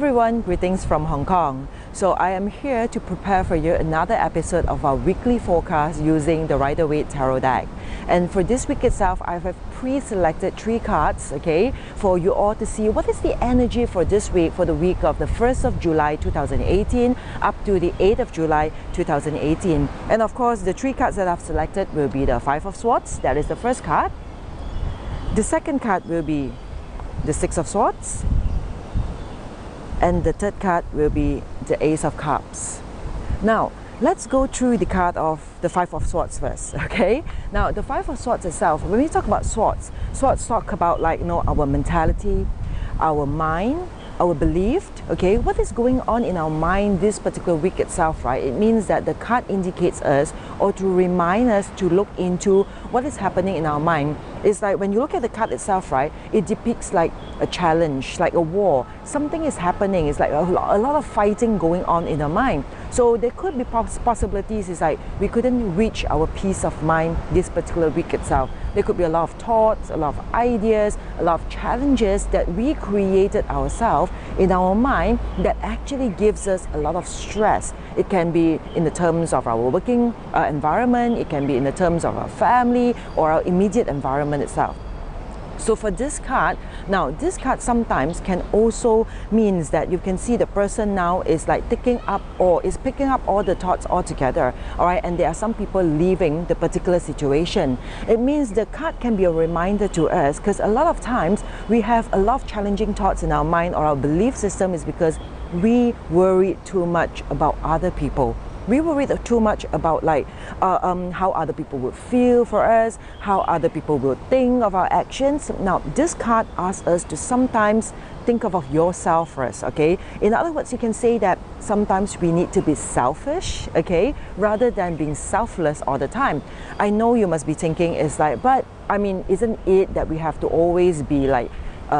everyone, greetings from Hong Kong. So I am here to prepare for you another episode of our weekly forecast using the Rider-Waite Tarot deck. And for this week itself, I have pre-selected 3 cards, okay, for you all to see what is the energy for this week, for the week of the 1st of July 2018 up to the 8th of July 2018. And of course, the 3 cards that I've selected will be the 5 of Swords, that is the first card. The second card will be the 6 of Swords. And the third card will be the Ace of Cups. Now, let's go through the card of the 5 of Swords first, okay? Now, the 5 of Swords itself, when we talk about swords, swords talk about our mentality, our mind, our belief, okay? What is going on in our mind this particular week itself, right? It means that the card indicates us or to remind us to look into what is happening in our mind. It's like when you look at the card itself, right? It depicts like a challenge, like a war. Something is happening. It's like a lot of fighting going on in our mind. So there could be possibilities. It's like we couldn't reach our peace of mind this particular week itself. There could be a lot of thoughts, a lot of ideas, a lot of challenges that we created ourselves in our mind that actually gives us a lot of stress. It can be in the terms of our working environment, it can be in the terms of our family or our immediate environment itself. So for this card, now this card sometimes can also means that you can see the person now is like taking up or is picking up all the thoughts all together, all right, and there are some people leaving the particular situation. It means the card can be a reminder to us because a lot of times we have a lot of challenging thoughts in our mind or our belief system is because we worry too much about other people. We worry too much about how other people would feel for us, how other people will think of our actions. Now, this card asks us to sometimes think of yourself first, okay? In other words, you can say that sometimes we need to be selfish, okay, rather than being selfless all the time. I know you must be thinking, it's like, but I mean, isn't it that we have to always be like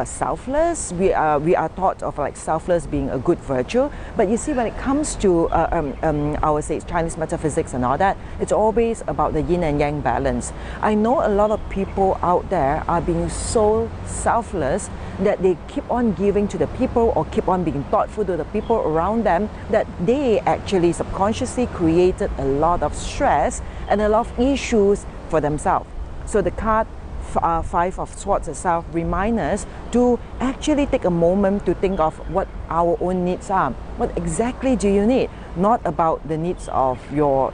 selfless? We are taught of like selfless being a good virtue, but you see when it comes to I would say Chinese metaphysics and all that, it's always about the yin and yang balance. I know a lot of people out there are being so selfless that they keep on giving to the people or keep on being thoughtful to the people around them, that they actually subconsciously created a lot of stress and a lot of issues for themselves. So the card 5 of Swords itself reminds us to actually take a moment to think of what our own needs are. What exactly do you need? Not about the needs of your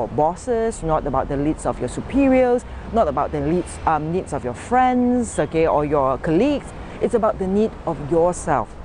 bosses, not about the needs of your superiors, not about the needs of your friends, okay, or your colleagues. It's about the need of yourself.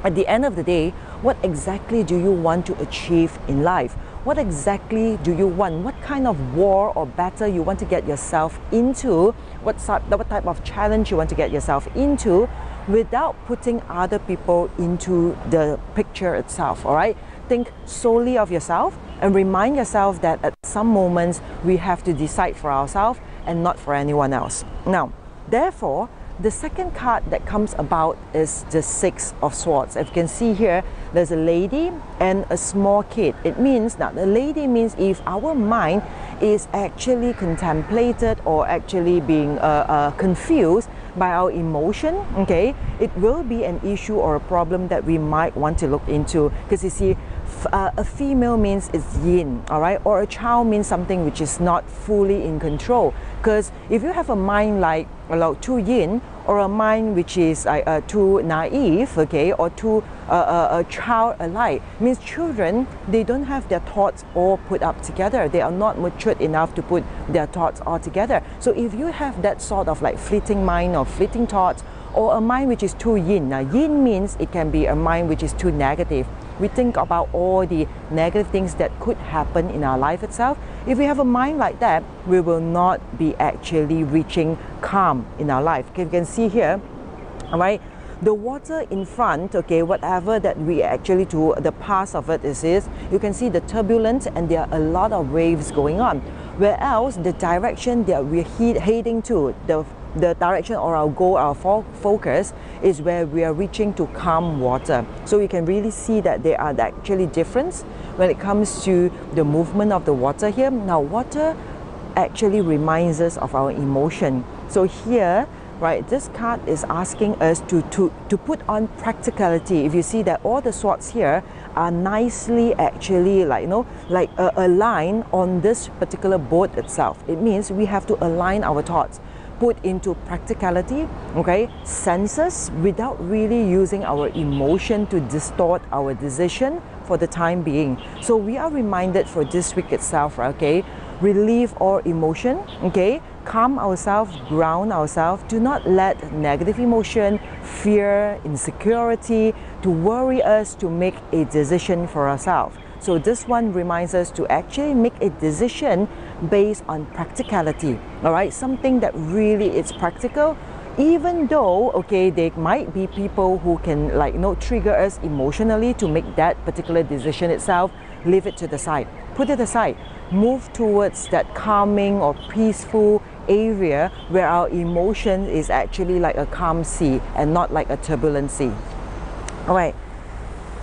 At the end of the day, what exactly do you want to achieve in life? What exactly do you want? What kind of war or battle you want to get yourself into? What type of challenge you want to get yourself into without putting other people into the picture itself, all right? Think solely of yourself and remind yourself that at some moments we have to decide for ourselves and not for anyone else. Now, therefore, the second card that comes about is the 6 of Swords. As you can see here, there's a lady and a small kid. It means, now the lady means if our mind is actually contemplated or actually being confused by our emotion, okay, it will be an issue or a problem that we might want to look into. Because you see, a female means it's yin, all right, or a child means something which is not fully in control. Because if you have a mind like too yin, or a mind which is too naive, okay, or too childlike, means children, they don't have their thoughts all put up together. They are not matured enough to put their thoughts all together. So if you have that sort of like fleeting mind or fleeting thoughts, or a mind which is too yin. Now, yin means it can be a mind which is too negative. We think about all the negative things that could happen in our life itself. If we have a mind like that, we will not be actually reaching calm in our life. Okay, you can see here, all right, the water in front, okay, whatever that we actually do, the path of it is, you can see the turbulence and there are a lot of waves going on. Whereas the direction that we're heading to, the direction or our goal, our focus is where we are reaching to calm water. So you can really see that there are actually difference when it comes to the movement of the water here. Now, water actually reminds us of our emotion. So here, right? This card is asking us to put on practicality. If you see that all the swords here are nicely actually like a line on this particular board itself. It means we have to align our thoughts, put into practicality, okay, senses, without really using our emotion to distort our decision for the time being. So we are reminded for this week itself, okay, relieve all emotion, okay, calm ourselves, ground ourselves. Do not let negative emotion, fear, insecurity to worry us to make a decision for ourselves. So this one reminds us to actually make a decision based on practicality, all right? Something that really is practical, even though, okay, there might be people who can trigger us emotionally to make that particular decision itself. Leave it to the side, put it aside, move towards that calming or peaceful area where our emotion is actually like a calm sea and not like a turbulent sea. All right.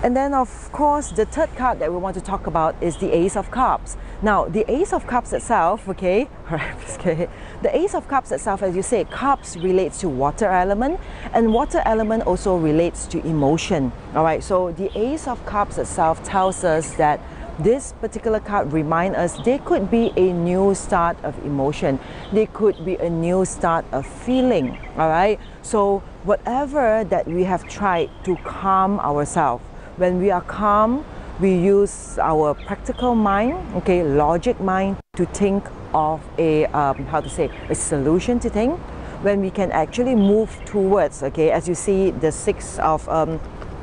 And then of course the third card that we want to talk about is the Ace of Cups. Now the Ace of Cups itself, okay, the Ace of Cups itself, as you say, cups relates to water element, and water element also relates to emotion. All right, so the Ace of Cups itself tells us that this particular card reminds us there could be a new start of emotion. There could be a new start of feeling, all right? So whatever that we have tried to calm ourselves, when we are calm, we use our practical mind, okay, logic mind, to think of a, a solution to things. When we can actually move towards, okay, as you see, the Six of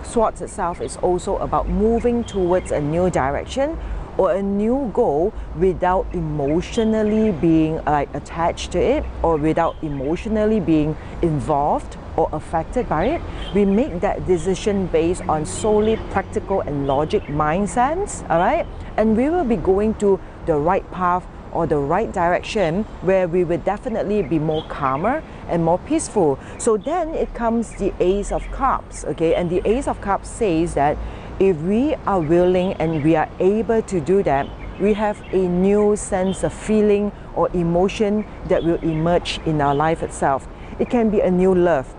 Swords itself is also about moving towards a new direction or a new goal without emotionally being attached to it, or without emotionally being involved or affected by it. We make that decision based on solely practical and logic mindsets, all right? And we will be going to the right path or the right direction where we will definitely be more calmer and more peaceful. So then it comes the Ace of Cups, okay? And the Ace of Cups says that if we are willing and we are able to do that, we have a new sense of feeling or emotion that will emerge in our life itself. It can be a new love,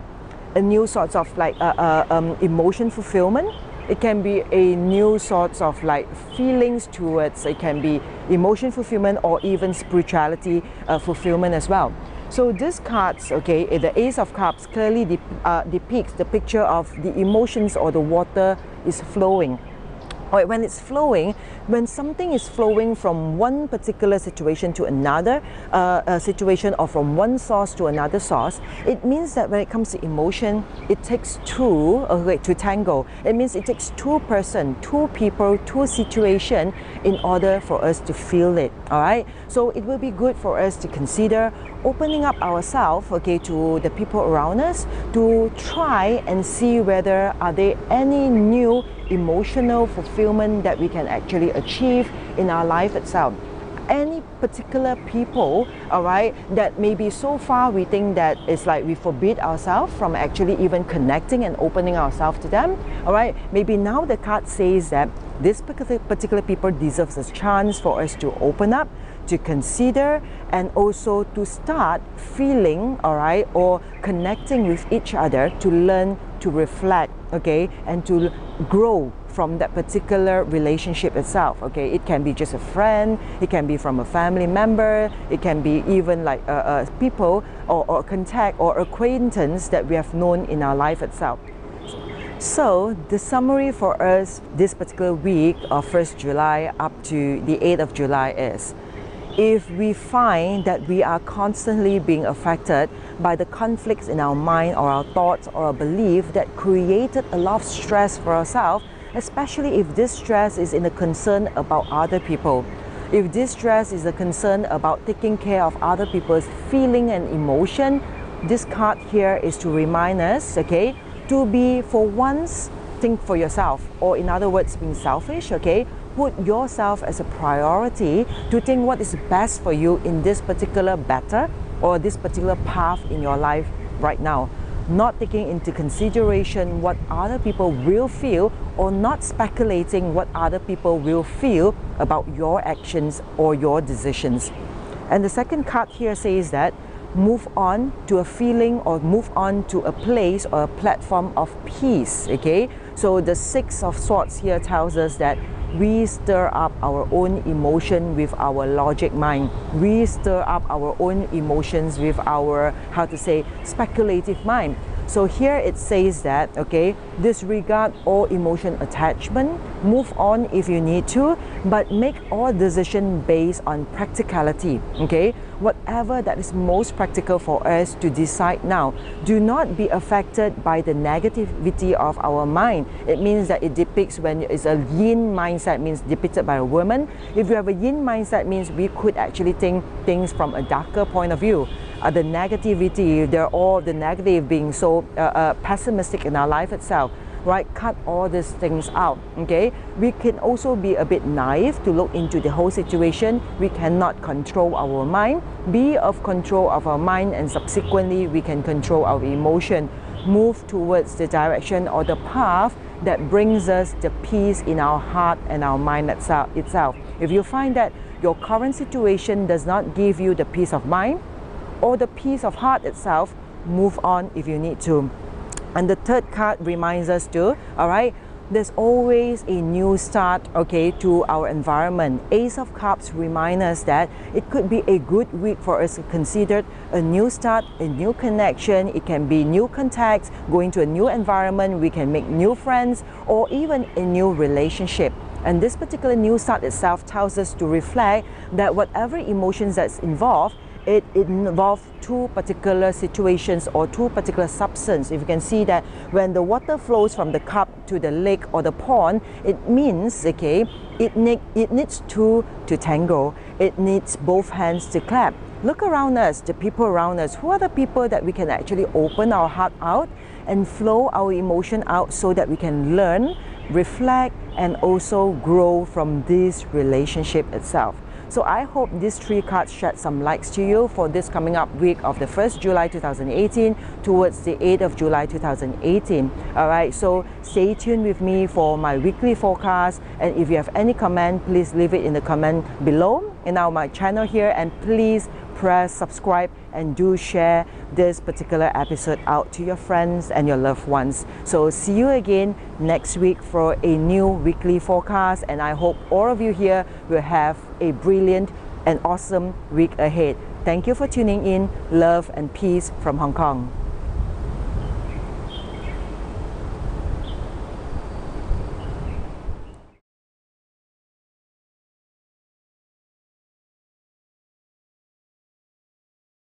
a new sort of emotion fulfillment. It can be a new sorts of feelings towards, it can be emotion fulfillment or even spirituality fulfillment as well. So these cards, okay, the Ace of Cups clearly depicts the picture of the emotions, or the water is flowing. Or when it's flowing, when something is flowing from one particular situation to another situation, or from one source to another source, it means that when it comes to emotion, it takes two to tango. It means it takes two person, two people, two situation in order for us to feel it, all right? So it will be good for us to consider opening up ourselves, okay, to the people around us, to try and see whether are there any new emotional fulfillment that we can actually achieve in our life itself. Any particular people, all right, that maybe so far we think that it's like we forbid ourselves from actually even connecting and opening ourselves to them, all right, maybe now the card says that this particular people deserves a chance for us to open up, to consider, and also to start feeling, all right, or connecting with each other, to learn, to reflect, okay, and to grow from that particular relationship itself, okay? It can be just a friend, it can be from a family member, it can be even like people or contact or acquaintance that we have known in our life itself. So the summary for us this particular week of 1st July up to the 8th of July is, if we find that we are constantly being affected by the conflicts in our mind or our thoughts or our belief that created a lot of stress for ourselves, especially if this stress is in a concern about other people, if this stress is a concern about taking care of other people's feeling and emotion, this card here is to remind us, okay, to be for once, think for yourself, or in other words, being selfish, okay? Put yourself as a priority to think what is best for you in this particular battle or this particular path in your life right now. Not taking into consideration what other people will feel, or not speculating what other people will feel about your actions or your decisions. And the second card here says that move on to a feeling or move on to a place or a platform of peace. Okay, so the Six of Swords here tells us that we stir up our own emotion with our logic mind. We stir up our own emotions with our, how to say, speculative mind. So here it says that, okay, disregard all emotion attachment, move on if you need to, but make all decisions based on practicality, okay? Whatever that is most practical for us to decide now. Do not be affected by the negativity of our mind. It means that it depicts when it's a yin mindset, means depicted by a woman. If you have a yin mindset, means we could actually think things from a darker point of view. The negativity, they're all the negative being so pessimistic in our life itself, right? Cut all these things out, okay? We can also be a bit naive to look into the whole situation. We cannot control our mind. Be of control of our mind, and subsequently we can control our emotion. Move towards the direction or the path that brings us the peace in our heart and our mind itself. If you find that your current situation does not give you the peace of mind or the peace of heart itself, move on if you need to. And the third card reminds us to, all right, there's always a new start, okay, to our environment. Ace of Cups remind us that it could be a good week for us to consider a new start, a new connection. It can be new contacts, going to a new environment. We can make new friends or even a new relationship. And this particular new start itself tells us to reflect that whatever emotions that's involved, it involves two particular situations or two particular substances. If you can see that when the water flows from the cup to the lake or the pond, it means, okay, it needs two to tango. It needs both hands to clap. Look around us, the people around us. Who are the people that we can actually open our heart out and flow our emotion out so that we can learn, reflect, and also grow from this relationship itself? So I hope these three cards shed some lights to you for this coming up week of the 1st July 2018 towards the 8th of July 2018. Alright, so stay tuned with me for my weekly forecast, and if you have any comment, please leave it in the comment below in my channel here, and please press subscribe and do share this particular episode out to your friends and your loved ones. So see you again next week for a new weekly forecast, and I hope all of you here will have a brilliant and awesome week ahead. Thank you for tuning in. Love and peace from Hong Kong.